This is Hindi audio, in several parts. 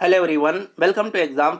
Hello everyone, welcome to exam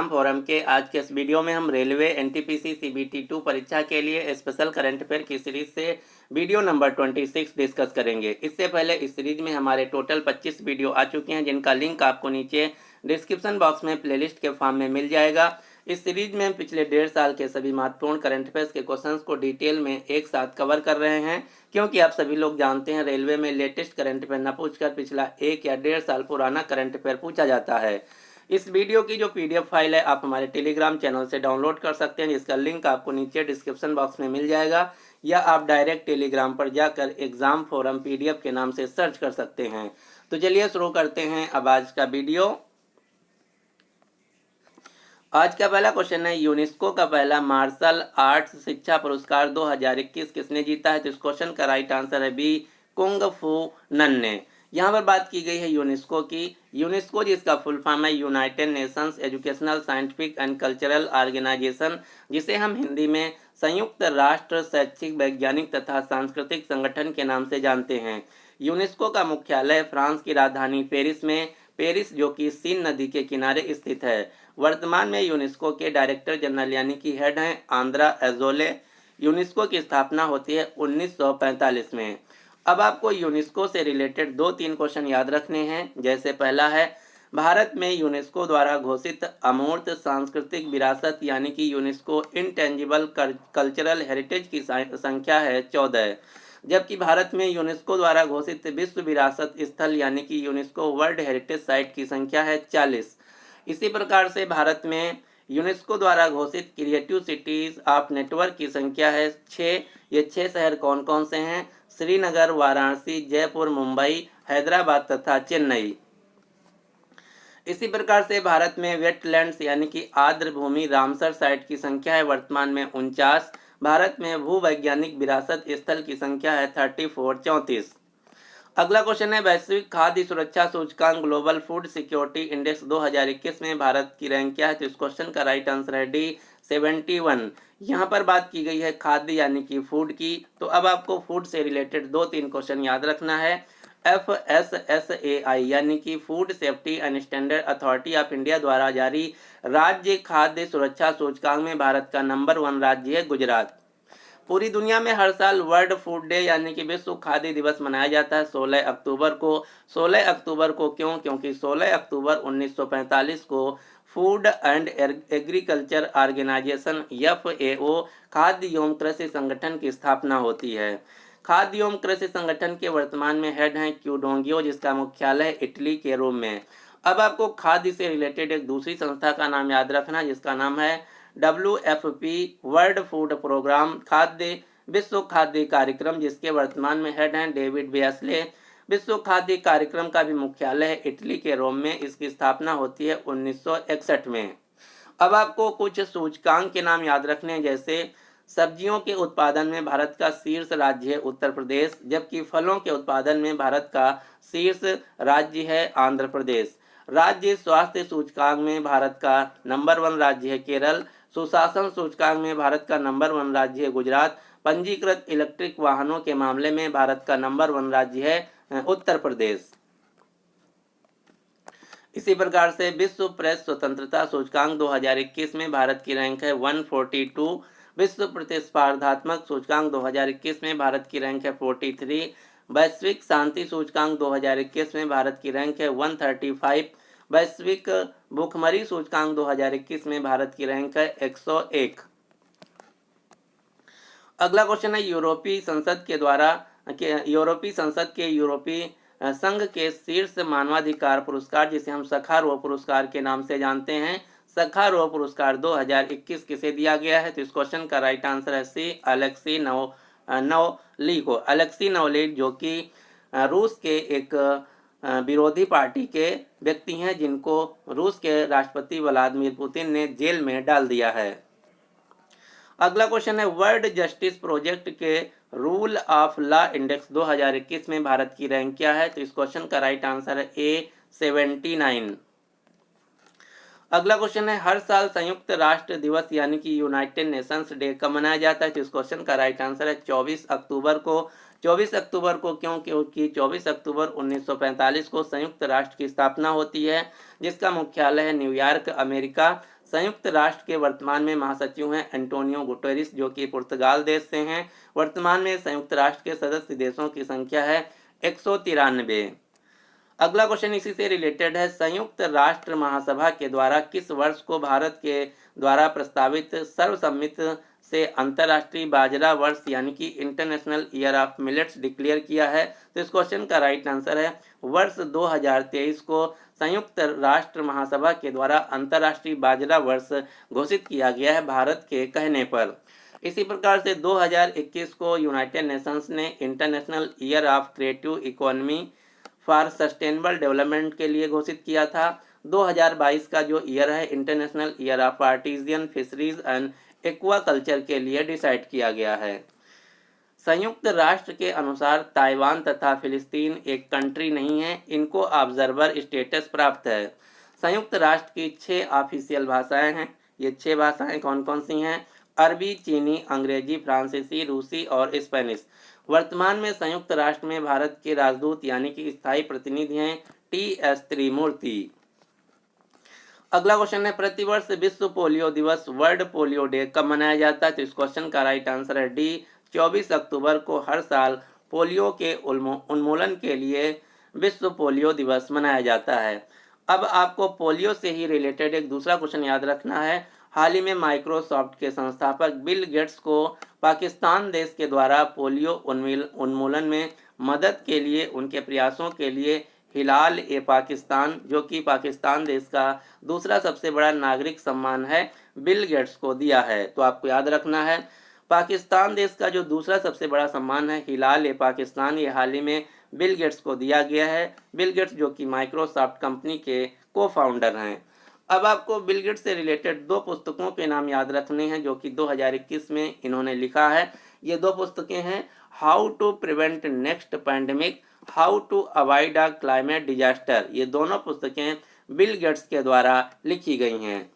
forum के आज के इस वीडियो में हम रेलवे एनटीपीसी सीबीटी 2 परीक्षा के लिए स्पेशल करंट अफेयर की सीरीज से वीडियो नंबर 26 डिस्कस करेंगे। इससे पहले इस सीरीज में हमारे टोटल 25 वीडियो आ चुके हैं, जिनका लिंक आपको नीचे डिस्क्रिप्शन बॉक्स में प्लेलिस्ट के फॉर्म में मिल जाएगा। इस सीरीज में हम पिछले 1.5 साल के सभी महत्वपूर्ण करंट अफेयर्स के क्वेश्चंस को डिटेल में एक साथ कवर कर रहे हैं, क्योंकि आप सभी लोग जानते हैं रेलवे में लेटेस्ट करंट अफेयर न पूछकर पिछला 1 या 1.5 साल पुराना करंट अफेयर पूछा जाता है। इस वीडियो की जो पीडीएफ फाइल है आप हमारे टेलीग्राम चैनल से डाउनलोड कर सकते हैं, जिसका लिंक आपको नीचे डिस्क्रिप्शन बॉक्स में मिल जाएगा, या आप डायरेक्ट टेलीग्राम पर जाकर एग्जाम फोरम पीडीएफ के नाम से सर्च कर सकते हैं। तो चलिए शुरू करते हैं अब आज का वीडियो। आज का पहला क्वेश्चन है, यूनेस्को का पहला मार्शल आर्ट्स शिक्षा पुरस्कार 2021 किसने जीता है? तो इस क्वेश्चन का राइट आंसर है बी, कुंग फू नन ने। यहाँ पर बात की गई है यूनेस्को की। यूनेस्को जिसका फुल फॉर्म है United Nations Educational Scientific and Cultural Organization, जिसे हम हिंदी में संयुक्त राष्ट्र शैक्षिक वैज्ञानिक तथा सांस्कृतिक संगठन के नाम से जानते हैं। यूनेस्को का मुख्यालय फ्रांस की राजधानी पेरिस जो कि सीन नदी के किनारे स्थित है। वर्तमान में यूनेस्को के डायरेक्टर जनरल यानी कि हेड हैं आंद्रा एजोले। यूनेस्को की स्थापना होती है 1945 में। अब आपको यूनेस्को से रिलेटेड 2-3 क्वेश्चन याद रखने हैं। जैसे पहला है, भारत में यूनेस्को द्वारा घोषित अमूर्त सांस्कृतिक विरासत यानी कि यूनेस्को इंटेंजिबल कल्चरल हेरिटेज की संख्या है 14, जबकि भारत में यूनेस्को द्वारा घोषित विश्व विरासत स्थल यानी कि यूनेस्को वर्ल्ड हेरिटेज साइट की संख्या है 40। इसी प्रकार से भारत में यूनेस्को द्वारा घोषित क्रिएटिव सिटीज ऑफ नेटवर्क की संख्या है 6। ये 6 शहर कौन कौन से हैं? श्रीनगर, वाराणसी, जयपुर, मुंबई, हैदराबाद तथा चेन्नई। इसी प्रकार से भारत में वेटलैंड्स यानी कि आर्द्र भूमि रामसर साइट की संख्या है वर्तमान में 49। भारत में भूवैज्ञानिक विरासत स्थल की संख्या है 34। अगला क्वेश्चन है, वैश्विक खाद्य सुरक्षा सूचकांक ग्लोबल फूड सिक्योरिटी इंडेक्स 2021 में भारत की रैंक क्या है? तो इस क्वेश्चन का राइट आंसर है डी, 71। यहाँ पर बात की गई है खाद्य यानी कि फूड की। तो अब आपको फूड से रिलेटेड 2-3 क्वेश्चन याद रखना है। FSSAI यानी कि food safety and standard authority of India द्वारा जारी राज्य खाद्य सुरक्षा सूचकांक में भारत का नंबर 1 राज्य है गुजरात। पूरी दुनिया में हर साल वर्ल्ड फूड डे यानी कि विश्व खाद्य दिवस मनाया जाता है 16 अक्टूबर को। 16 अक्टूबर को क्यों? क्योंकि 16 अक्टूबर 1945 को Food and Agriculture Organization FAO खाद्य एवं कृषि संगठन की स्थापना होती है। खाद्य एवं कृषि संगठन के वर्तमान में हेड हैं क्यूडोंगियो, जिसका मुख्यालय इटली के रोम में। अब आपको खाद्य से रिलेटेड एक दूसरी संस्था का नाम याद रखना, जिसका नाम है WFP वर्ल्ड फूड प्रोग्राम खाद्य विश्व खाद्य कार्यक्रम, जिसके वर्तमान में हेड हैं डेविड बेयसले। विश्व खाद्य कार्यक्रम का भी मुख्यालय है इटली के रोम में। इसकी स्थापना होती है 1961 में। अब आपको कुछ सूचकांक के नाम याद रखने हैं। जैसे सब्जियों के उत्पादन में भारत का शीर्ष राज्य है उत्तर प्रदेश, जबकि फलों के उत्पादन में भारत का शीर्ष राज्य है आंध्र प्रदेश। राज्य स्वास्थ्य सूचकांक में भारत का नंबर 1 राज्य है केरल। सुशासन सूचकांक में भारत का नंबर 1 राज्य है गुजरात। पंजीकृत इलेक्ट्रिक वाहनों के मामले में भारत का नंबर 1 राज्य है उत्तर प्रदेश। इसी प्रकार से विश्व प्रेस स्वतंत्रता सूचकांक 2021 में भारत की रैंक है 142। विश्व प्रतिस्पर्धात्मक सूचकांक 2021 में भारत की रैंक है 43। वैश्विक शांति सूचकांक 2021 में भारत की रैंक है 135। वैश्विक भूखमरी सूचकांक 2021 में भारत की रैंक है 101। अगला क्वेश्चन है, यूरोपीय संसद के यूरोपीय संघ के शीर्ष मानवाधिकार पुरस्कार, जिसे हम सखारोव पुरस्कार के नाम से जानते हैं, सखारोव पुरस्कार 2021 किसे दिया गया है? तो इस क्वेश्चन का राइट आंसर है सी, अलेक्सी नवोली को। अलेक्सी नवोली जो कि रूस के एक विरोधी पार्टी के व्यक्ति हैं, जिनको रूस के राष्ट्रपति व्लादिमीर पुतिन ने जेल में डाल दिया है। अगला क्वेश्चन है, वर्ल्ड जस्टिस प्रोजेक्ट के रूल ऑफ लॉ इंडेक्स 2021 में भारत की रैंक क्या है? तो इस क्वेश्चन का राइट आंसर है ए, 79। अगला क्वेश्चन है, हर साल संयुक्त राष्ट्र दिवस यानी कि यूनाइटेड नेशंस डे कब मनाया जाता है? तो इस क्वेश्चन का राइट आंसर है 24 अक्टूबर को। 24 अक्टूबर को क्यों? क्योंकि 24 अक्टूबर 1945 को संयुक्त राष्ट्र की स्थापना होती है, जिसका मुख्यालय है न्यूयॉर्क, अमेरिका। संयुक्त राष्ट्र के वर्तमान में महासचिव हैं एंटोनियो गुटेरेस, जो कि पुर्तगाल देश से हैं। वर्तमान में संयुक्त राष्ट्र के सदस्य देशों की संख्या है 193। अगला क्वेश्चन इसी से रिलेटेड है। संयुक्त राष्ट्र महासभा के द्वारा किस वर्ष को भारत के द्वारा प्रस्तावित सर्वसम्मत से अंतर्राष्ट्रीय बाजरा वर्ष यानी कि international year of millets declare किया है? तो इस क्वेश्चन का राइट आंसर है वर्ष 2023 को संयुक्त राष्ट्र महासभा के द्वारा अंतर्राष्ट्रीय बाजरा वर्ष घोषित किया गया है भारत के कहने पर। इसी प्रकार से 2021 को यूनाइटेड नेशंस ने international year of creative economy for sustainable development के लिए घोषित किया था। 2022 का जो ईयर है international year of artisanal fisheries and aquaculture के लिए डिसाइड किया गया है। संयुक्त राष्ट्र के अनुसार ताइवान तथा फिलिस्तीन एक कंट्री नहीं है, इनको ऑब्जर्वर स्टेटस प्राप्त है। संयुक्त राष्ट्र की 6 ऑफिशियल भाषाएं हैं। ये 6 भाषाएं कौन कौन सी हैं? अरबी, चीनी, अंग्रेजी, फ्रांसीसी, रूसी और स्पेनिश। वर्तमान में संयुक्त राष्ट्र में भारत के राजदूत यानी कि स्थायी प्रतिनिधि हैं टी.एस. त्रिमूर्ति। अगला क्वेश्चन है प्रतिवर्ष विश्व पोलियो दिवस वर्ल्ड पोलियो डे कब मनाया जाता है? तो इस क्वेश्चन का राइट आंसर है डी, 24 अक्टूबर को हर साल पोलियो के उन्मूलन के लिए विश्व पोलियो दिवस मनाया जाता है। अब आपको पोलियो से ही रिलेटेड एक दूसरा क्वेश्चन याद रखना है। हाल ही में माइक्रोसॉफ्ट के संस्थापक बिल गेट्स को पाकिस्तान देश के द्वारा पोलियो उन्मूलन में मदद के लिए उनके प्रयासों के लिए हिलाल ए पाकिस्तान, जो कि पाकिस्तान देश का दूसरा सबसे बड़ा नागरिक सम्मान है, बिल गेट्स को दिया है। तो आपको याद रखना है पाकिस्तान देश का जो दूसरा सबसे बड़ा सम्मान है हिलाल ए पाकिस्तान, ये हाल ही में बिल गेट्स को दिया गया है। बिल गेट्स जो कि माइक्रोसॉफ्ट कंपनी के को फाउंडर हैं। अब आपको बिल गेट्स से रिलेटेड 2 पुस्तकों के नाम याद रखने हैं जो कि 2021 में इन्होंने लिखा है। ये 2 पुस्तकें हैं how to prevent next pandemic, how to avoid a climate disaster. ये दोनों पुस्तकें बिल गेट्स के द्वारा लिखी गई हैं।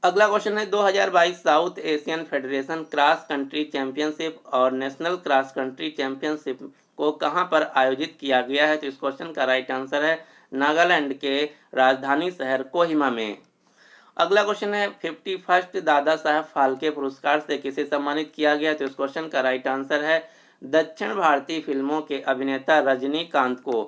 अगला क्वेश्चन है 2022 south Asian federation cross country championship और नेशनल क्रॉस कंट्री चैंपियनशिप को कहां पर आयोजित किया गया है? तो इस क्वेश्चन का राइट आंसर है नागालैंड के राजधानी शहर कोहिमा में। अगला क्वेश्चन है 51st दादा साहब फाल्के पुरस्कार से किसे सम्मानित किया गया? तो इस क्वेश्चन का राइट आंसर है दक्षिण भारतीय फिल्मों के अभिनेता रजनीकांत को।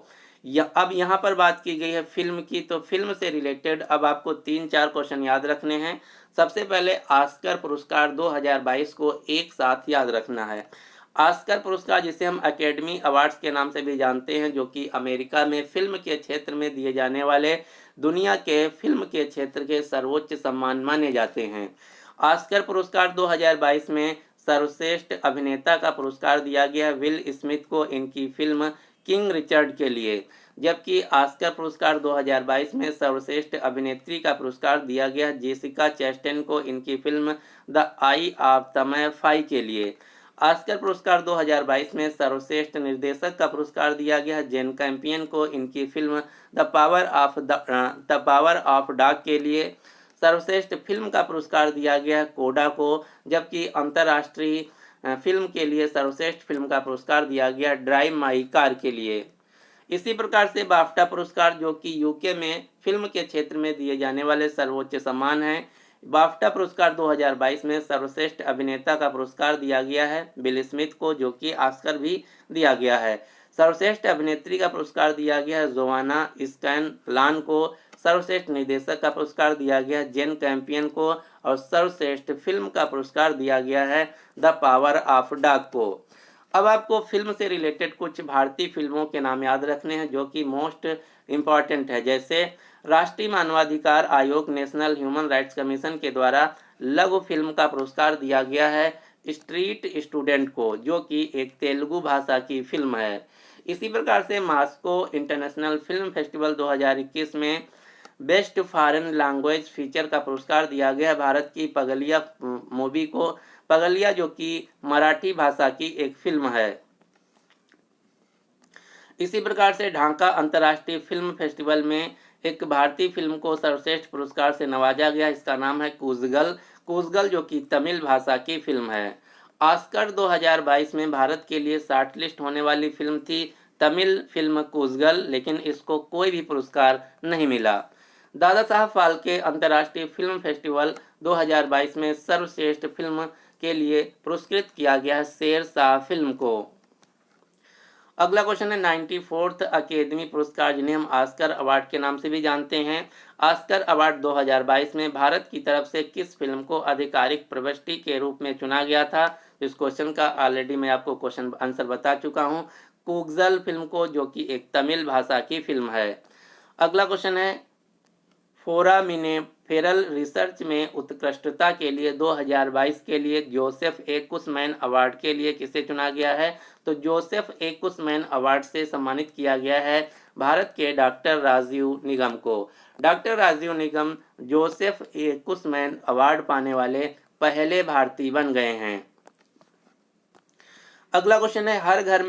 अब यहाँ पर बात की गई है फिल्म की, तो फिल्म से रिलेटेड अब आपको 3-4 क्वेश्चन याद रखने हैं। सबसे पहले ऑस्कर पुरस्कार 2022 को एक साथ याद रखना है। ऑस्कर पुरस्कार जिसे हम एकेडमी अवार्ड्स के नाम से भी जानते हैं, जो कि अमेरिका में फिल्म के क्षेत्र में दिए जाने वाले दुनिया के फिल्म के क्षेत्र के सर्वोच्च सम्मान माने जाते हैं। ऑस्कर पुरस्कार 2022 में सर्वश्रेष्ठ अभिनेता का पुरस्कार दिया गया विल स्मिथ को इनकी फिल्म किंग रिचर्ड के लिए, जबकि ऑस्कर पुरस्कार 2022 में सर्वश्रेष्ठ अभिनेत्री का पुरस्कार दिया गया जेसिका चैस्टेन को इनकी फिल्म द आई ऑफ समय 5 के लिए। ऑस्कर पुरस्कार 2022 में सर्वश्रेष्ठ निर्देशक का पुरस्कार दिया गया जेन कैम्पियन को इनकी film the power of dog के लिए। सर्वश्रेष्ठ फिल्म का पुरस्कार दिया गया कोडा को, जबकि अंतर्राष्ट्रीय फिल्म के लिए सर्वश्रेष्ठ फिल्म का पुरस्कार दिया गया ड्राइव माई कार के लिए। इसी प्रकार से बाफ्टा पुरस्कार जो कि यूके में फिल्म के क्षेत्र में दिए जाने वाले सर्वोच्च सम्मान हैं। बाफ्टा पुरस्कार 2022 में सर्वश्रेष्ठ अभिनेता का पुरस्कार दिया गया है विल स्मिथ को, जो कि ऑस्कर भी दिया गया है। सर्वश्रेष्ठ अभिनेत्री का पुरस्कार दिया गया है जोआना स्कैनलान को। सर्वश्रेष्ठ निर्देशक का पुरस्कार दिया गया जेन कैम्पियन को और सर्वश्रेष्ठ फिल्म का पुरस्कार दिया गया है द पावर ऑफ डॉग को। अब आपको फिल्म से रिलेटेड कुछ भारतीय फिल्मों के नाम याद रखने हैं जो कि मोस्ट इम्पॉर्टेंट है। जैसे राष्ट्रीय मानवाधिकार आयोग नेशनल ह्यूमन राइट्स कमीशन के द्वारा लघु फिल्म का पुरस्कार दिया गया है स्ट्रीट स्टूडेंट को, जो कि एक तेलुगु भाषा की फिल्म है। इसी प्रकार से मास्को इंटरनेशनल फिल्म फेस्टिवल 2021 में बेस्ट फॉरेन लैंग्वेज फीचर का पुरस्कार दिया गया भारत की पगलिया मूवी को। पगलिया जो कि मराठी भाषा की एक फिल्म है। इसी प्रकार से ढाका अंतर्राष्ट्रीय फिल्म फेस्टिवल में एक भारतीय फिल्म को सर्वश्रेष्ठ पुरस्कार से नवाजा गया, इसका नाम है कूजगल। कूजगल जो कि तमिल भाषा की फिल्म है। ऑस्कर 2022 में भारत के लिए शॉर्टलिस्ट होने वाली फिल्म थी तमिल फिल्म कूजगल, लेकिन इसको कोई भी पुरस्कार नहीं मिला। दादा साहब फाल्के अंतर्राष्ट्रीय फिल्म फेस्टिवल 2022 में सर्वश्रेष्ठ फिल्म के लिए पुरस्कृत किया गया है शेरशाह फिल्म को। अगला क्वेश्चन है 94th अकेदमी पुरस्कार, जिन्हें हम ऑस्कर अवार्ड के नाम से भी जानते हैं। ऑस्कर अवार्ड 2022 में भारत की तरफ से किस फिल्म को आधिकारिक प्रविष्टि के रूप में चुना गया था? इस क्वेश्चन का ऑलरेडी मैं आपको क्वेश्चन आंसर बता चुका हूं, कूगजल फिल्म को, जो कि एक तमिल भाषा की फिल्म है। अगला क्वेश्चन है फोरामिनेफेरल रिसर्च में उत्कृष्टता के लिए 2022 के लिए जोसेफ ए कुशमैन अवार्ड के लिए किसे चुना गया है? तो जोसेफ ए कुशमैन अवार्ड से सम्मानित किया गया है भारत के डॉक्टर राजीव निगम को। डॉक्टर राजीव निगम जोसेफ ए कुशमैन अवार्ड पाने वाले पहले भारतीय बन गए हैं। अगला क्वेश्चन है हर घर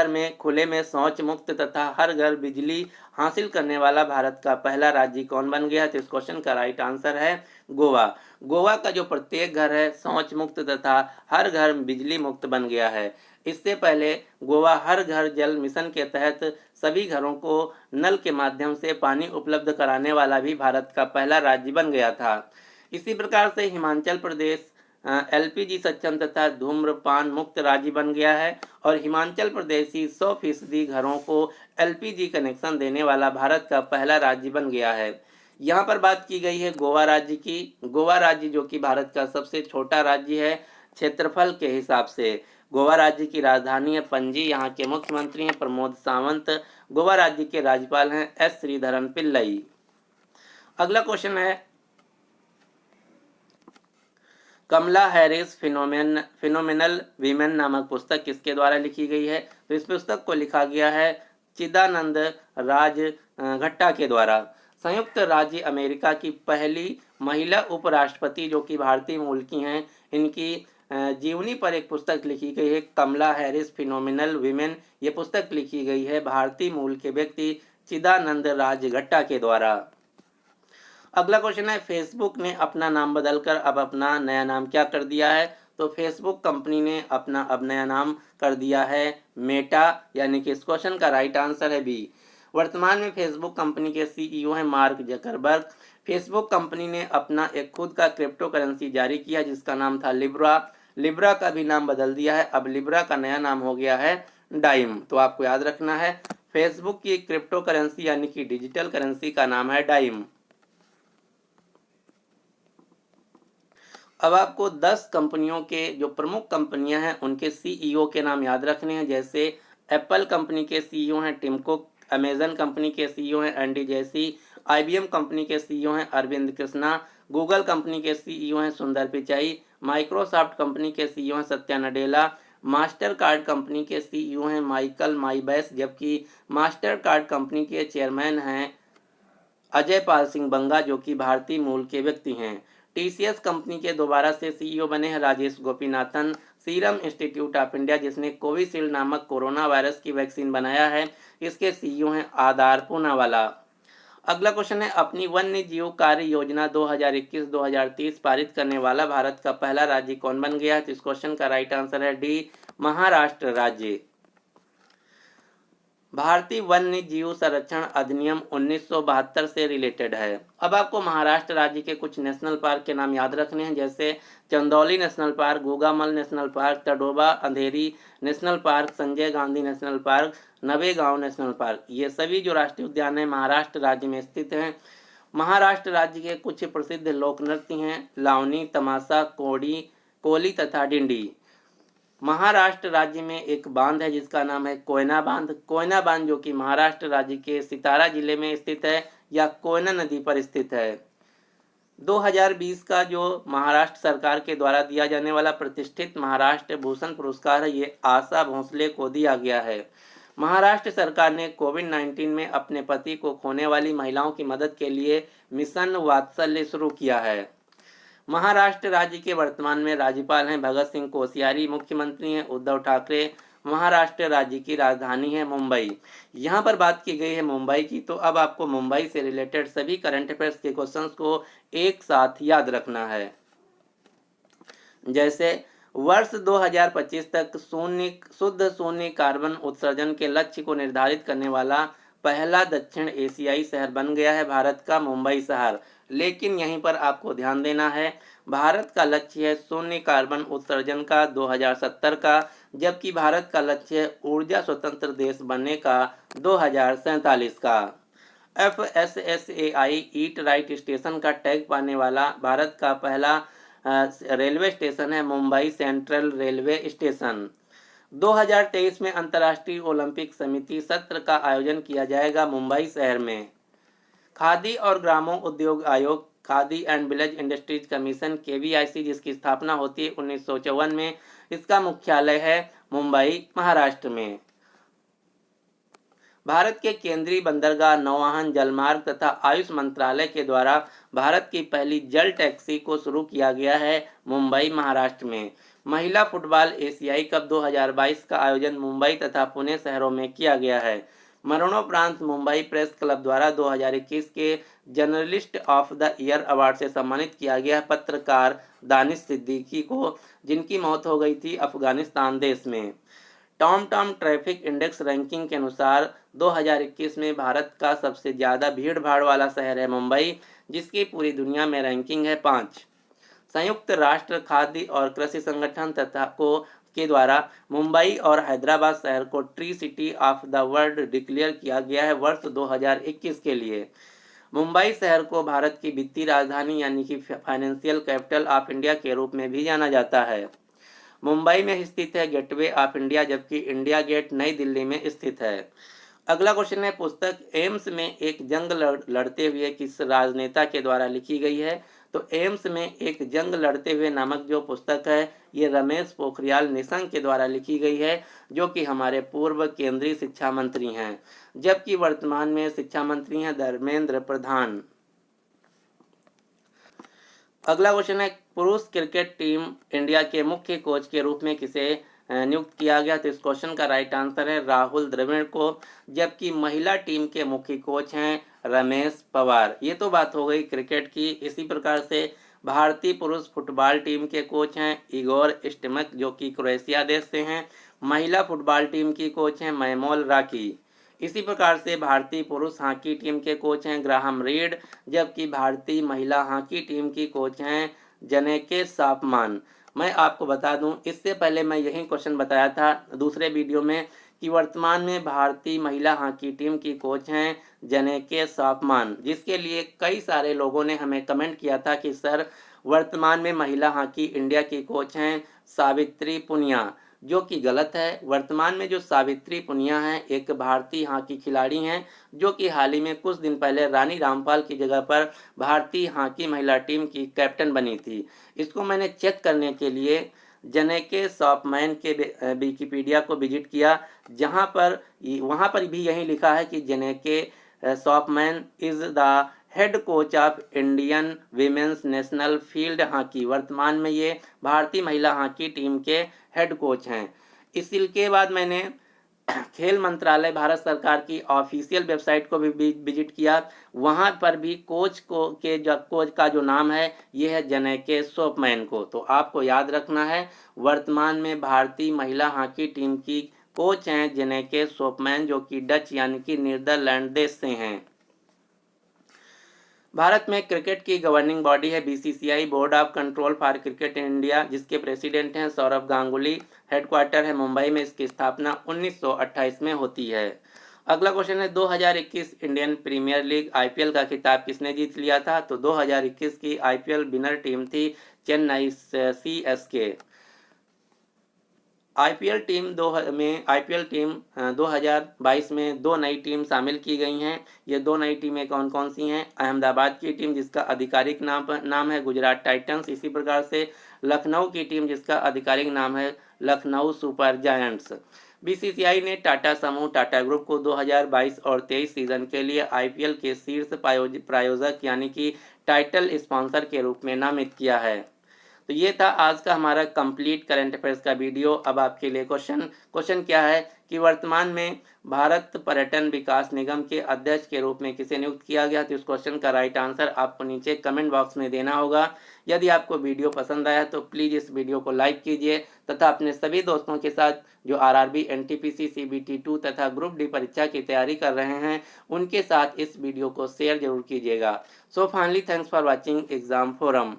में खुले में शौच मुक्त तथा हर घर बिजली हासिल करने वाला भारत का पहला राज्य कौन बन गया? तो इस क्वेश्चन का राइट आंसर है गोवा। गोवा का जो प्रत्येक घर है शौच मुक्त तथा हर घर बिजली मुक्त बन गया है। इससे पहले गोवा हर घर जल मिशन के तहत सभी घरों को नल के माध्यम से पानी उपलब्ध कराने वाला भी भारत का पहला राज्य बन गया था। इसी प्रकार से हिमाचल प्रदेश एलपीजी सक्षम तथा धूम्रपान मुक्त राज्य बन गया है और हिमाचल प्रदेश ही 100% घरों को एलपीजी कनेक्शन देने वाला भारत का पहला राज्य बन गया है। यहाँ पर बात की गई है गोवा राज्य की। गोवा राज्य जो कि भारत का सबसे छोटा राज्य है क्षेत्रफल के हिसाब से। गोवा राज्य की राजधानी है पणजी। यहाँ के मुख्यमंत्री हैं प्रमोद सावंत। गोवा राज्य के राज्यपाल हैं एस श्रीधरन पिल्लई। अगला क्वेश्चन है कमला हैरिस फिनोमिनल वीमेन नामक पुस्तक किसके द्वारा लिखी गई है? तो इस पुस्तक को लिखा गया है चिदानंद राज घट्टा के द्वारा। संयुक्त राज्य अमेरिका की पहली महिला उपराष्ट्रपति जो कि भारतीय मूल की हैं, इनकी जीवनी पर एक पुस्तक लिखी गई है कमला हैरिस फिनोमिनल वीमेन। ये पुस्तक लिखी गई है भारतीय मूल के व्यक्ति चिदानंद राज घट्टा के द्वारा। अगला क्वेश्चन है फेसबुक ने अपना नाम बदलकर अब अपना नया नाम क्या कर दिया है? तो फेसबुक कंपनी ने अपना अब नया नाम कर दिया है मेटा, यानी कि इस क्वेश्चन का राइट आंसर है बी। वर्तमान में फेसबुक कंपनी के सीईओ हैं मार्क जकरबर्ग। फेसबुक कंपनी ने अपना एक खुद का क्रिप्टो करेंसी जारी किया जिसका नाम था लिब्रा। लिब्रा का भी नाम बदल दिया है, अब लिब्रा का नया नाम हो गया है डाइम। तो आपको याद रखना है फेसबुक की क्रिप्टो करेंसी यानी कि डिजिटल करेंसी का नाम है डाइम। अब आपको 10 कंपनियों के जो प्रमुख कंपनियां हैं उनके सीईओ के नाम याद रखने हैं। जैसे एप्पल कंपनी के सीईओ हैं टिम कुक, अमेजन कंपनी के सीईओ हैं एंडी जेसी, आईबीएम कंपनी के सीईओ हैं अरविंद कृष्णा, गूगल कंपनी के सीईओ हैं सुंदर पिचाई, माइक्रोसॉफ्ट कंपनी के सीईओ हैं Satya Nadella, master card company के सीईओ हैं माइकल माइबैस, जबकि मास्टर कार्ड कंपनी के चेयरमैन हैं अजय पाल सिंह बंगा जो कि भारतीय मूल के व्यक्ति हैं। टीसीएस कंपनी के दोबारा से सीईओ बने हैं Rajesh Gopinathan. Serum institute of India जिसने कोविशील्ड नामक कोरोना वायरस की वैक्सीन बनाया है, इसके सीईओ हैं आधार पूनावाला। अगला क्वेश्चन है अपनी वन्य जीव कार्य योजना 2021-2030 पारित करने वाला भारत का पहला राज्य कौन बन गया है? तो इस क्वेश्चन का राइट आंसर है डी महाराष्ट्र राज्य। भारतीय वन्य जीव संरक्षण अधिनियम 1972 से रिलेटेड है। अब आपको महाराष्ट्र राज्य के कुछ नेशनल पार्क के नाम याद रखने हैं। जैसे Chandoli national park, Gugamal national park, Tadoba Andhari national park, Sanjay Gandhi national park, Navegaon national park. ये सभी जो राष्ट्रीय उद्यान है महाराष्ट्र राज्य में स्थित हैं। महाराष्ट्र राज्य के कुछ प्रसिद्ध लोक नृत्य हैं लावनी, तमाशा, कोली तथा डिंडी। महाराष्ट्र राज्य में एक बांध है जिसका नाम है कोयना बांध। कोयना बांध जो कि महाराष्ट्र राज्य के सितारा जिले में स्थित है या कोयना नदी पर स्थित है। 2020 का जो महाराष्ट्र सरकार के द्वारा दिया जाने वाला प्रतिष्ठित महाराष्ट्र भूषण पुरस्कार है, ये आशा भोसले को दिया गया है। महाराष्ट्र सरकार ने कोविड-19 में अपने पति को खोने वाली महिलाओं की मदद के लिए मिशन वात्सल्य शुरू किया है। महाराष्ट्र राज्य के वर्तमान में राज्यपाल हैं भगत सिंह कोश्यारी, मुख्यमंत्री हैं उद्धव ठाकरे। महाराष्ट्र राज्य की राजधानी है मुंबई। यहाँ पर बात की गई है मुंबई की, तो अब आपको मुंबई से रिलेटेड सभी करंट अफेयर्स के क्वेश्चंस को एक साथ याद रखना है। जैसे वर्ष 2025 तक शुद्ध शून्य कार्बन उत्सर्जन के लक्ष्य को निर्धारित करने वाला पहला दक्षिण एशियाई शहर बन गया है भारत का मुंबई शहर। लेकिन यहीं पर आपको ध्यान देना है, भारत का लक्ष्य है शून्य कार्बन उत्सर्जन का 2070 का, जबकि भारत का लक्ष्य है ऊर्जा स्वतंत्र देश बनने का 2047 का। FSSAI ईट राइट स्टेशन का टैग पाने वाला भारत का पहला रेलवे स्टेशन है मुंबई सेंट्रल रेलवे स्टेशन। 2023 में अंतर्राष्ट्रीय ओलंपिक समिति सत्र का आयोजन किया जाएगा मुंबई शहर में। खादी और ग्रामों उद्योग आयोग, khadi and village industries commission KVIC, जिसकी स्थापना होती है 1954 में, इसका मुख्यालय है मुंबई महाराष्ट्र में। भारत के केंद्रीय बंदरगाह, नौवहन, जलमार्ग तथा आयुष मंत्रालय के द्वारा भारत की पहली जल टैक्सी को शुरू किया गया है मुंबई महाराष्ट्र में। महिला फुटबॉल एशियाई कप 2022 का आयोजन मुंबई तथा पुणे शहरों में किया गया है। मरणोपरांत मुंबई प्रेस क्लब द्वारा 2021 के journalist of the year award से सम्मानित किया गया पत्रकार दानिश सिद्दीकी को, जिनकी मौत हो गई थी अफगानिस्तान देश में। टॉम ट्रैफिक इंडेक्स रैंकिंग के अनुसार 2021 में भारत का सबसे ज़्यादा भीड़ भाड़ वाला शहर है मुंबई, जिसकी पूरी दुनिया में रैंकिंग है 5। संयुक्त राष्ट्र खाद्य और कृषि संगठन तथा के द्वारा मुंबई और हैदराबाद शहर को tree city of the world declare किया गया है वर्ष 2021 के लिए। मुंबई शहर को भारत की वित्तीय राजधानी यानी कि फाइनेंशियल कैपिटल ऑफ इंडिया के रूप में भी जाना जाता है। मुंबई में स्थित है गेटवे ऑफ इंडिया, जबकि इंडिया गेट नई दिल्ली में स्थित है। अगला क्वेश्चन है, पुस्तक एम्स में एक जंग लड़ते हुए किस राजनेता के द्वारा लिखी गई है? तो एम्स में एक जंग लड़ते हुए नामक जो पुस्तक है, ये रमेश पोखरियाल निशंक के द्वारा लिखी गई है, जो कि हमारे पूर्व केंद्रीय शिक्षा मंत्री हैं, जबकि वर्तमान में शिक्षा मंत्री हैं धर्मेंद्र प्रधान। अगला क्वेश्चन है, पुरुष क्रिकेट टीम इंडिया के मुख्य कोच के रूप में किसे नियुक्त किया गया? तो इस क्वेश्चन का राइट आंसर है राहुल द्रविड़ को, जबकि महिला टीम के मुख्य कोच हैं रमेश पवार। ये तो बात हो गई क्रिकेट की। इसी प्रकार से भारतीय पुरुष फुटबॉल टीम के कोच हैं इगोर स्टिमक, जो कि क्रोएशिया देश से हैं। महिला फुटबॉल टीम की कोच हैं मैमोल राकी। इसी प्रकार से भारतीय पुरुष हॉकी टीम के कोच हैं ग्राहम रीड, जबकि भारतीय महिला हॉकी टीम की कोच हैं जनेके सापमान। मैं आपको बता दूं, इससे पहले मैं यही क्वेश्चन बताया था दूसरे वीडियो में कि वर्तमान में भारतीय महिला हॉकी टीम की कोच हैं जनेके सापमान, जिसके लिए कई सारे लोगों ने हमें कमेंट किया था कि सर वर्तमान में महिला हॉकी इंडिया की कोच हैं सावित्री पुनिया, जो कि गलत है। वर्तमान में जो सावित्री पुनिया हैं एक भारतीय हॉकी खिलाड़ी हैं, जो कि हाल ही में कुछ दिन पहले रानी रामपाल की जगह पर भारतीय हॉकी महिला टीम की कैप्टन बनी थी। इसको मैंने चेक करने के लिए जनेके सॉपमैन के विकिपीडिया को विजिट किया, वहाँ पर भी यही लिखा है कि Janneke Schopman is the head coach of Indian women's national field hockey. वर्तमान में ये भारतीय महिला हॉकी टीम के हेड कोच हैं। इसके बाद मैंने खेल मंत्रालय भारत सरकार की ऑफिशियल वेबसाइट को भी विजिट किया, वहाँ पर भी कोच का जो नाम है ये है जनेके सोपमैन को। तो आपको याद रखना है, वर्तमान में भारतीय महिला हॉकी टीम की कोच हैं जनेके सोपमैन, जो कि डच यानी कि नीदरलैंड देश से हैं। भारत में क्रिकेट की गवर्निंग बॉडी है BCCI, board of control for cricket in India, जिसके प्रेसिडेंट हैं सौरभ गांगुली। हेडक्वार्टर है मुंबई में। इसकी स्थापना 1928 में होती है। अगला क्वेश्चन है, 2021 इंडियन प्रीमियर लीग IPL का खिताब किसने जीत लिया था? तो 2021 की IPL विनर टीम थी चेन्नई CSK। IPL टीम 2022 में 2 नई टीम शामिल की गई हैं। ये 2 नई टीमें कौन कौन सी हैं? अहमदाबाद की टीम, जिसका आधिकारिक नाम है गुजरात टाइटंस। इसी प्रकार से लखनऊ की टीम, जिसका आधिकारिक नाम है लखनऊ सुपर जायंट्स। BCCI ने टाटा समूह टाटा ग्रुप को 2022 और 23 सीजन के लिए IPL के शीर्ष प्रायोजक यानी कि टाइटल स्पॉन्सर के रूप में नामित किया है। तो ये था आज का हमारा कंप्लीट करंट अफेयर्स का वीडियो। अब आपके लिए क्वेश्चन क्या है कि वर्तमान में भारत पर्यटन विकास निगम के अध्यक्ष के रूप में किसे नियुक्त किया गया। तो इस क्वेश्चन का राइट आंसर आपको नीचे कमेंट बॉक्स में देना होगा। यदि आपको वीडियो पसंद आया तो प्लीज़ इस वीडियो को लाइक कीजिए तथा अपने सभी दोस्तों के साथ जो आरआरबी, एनटीपीसी, सीबीटी 2 तथा ग्रुप डी परीक्षा की तैयारी कर रहे हैं उनके साथ इस वीडियो को शेयर जरूर कीजिएगा। So finally thanks for watching exam forum.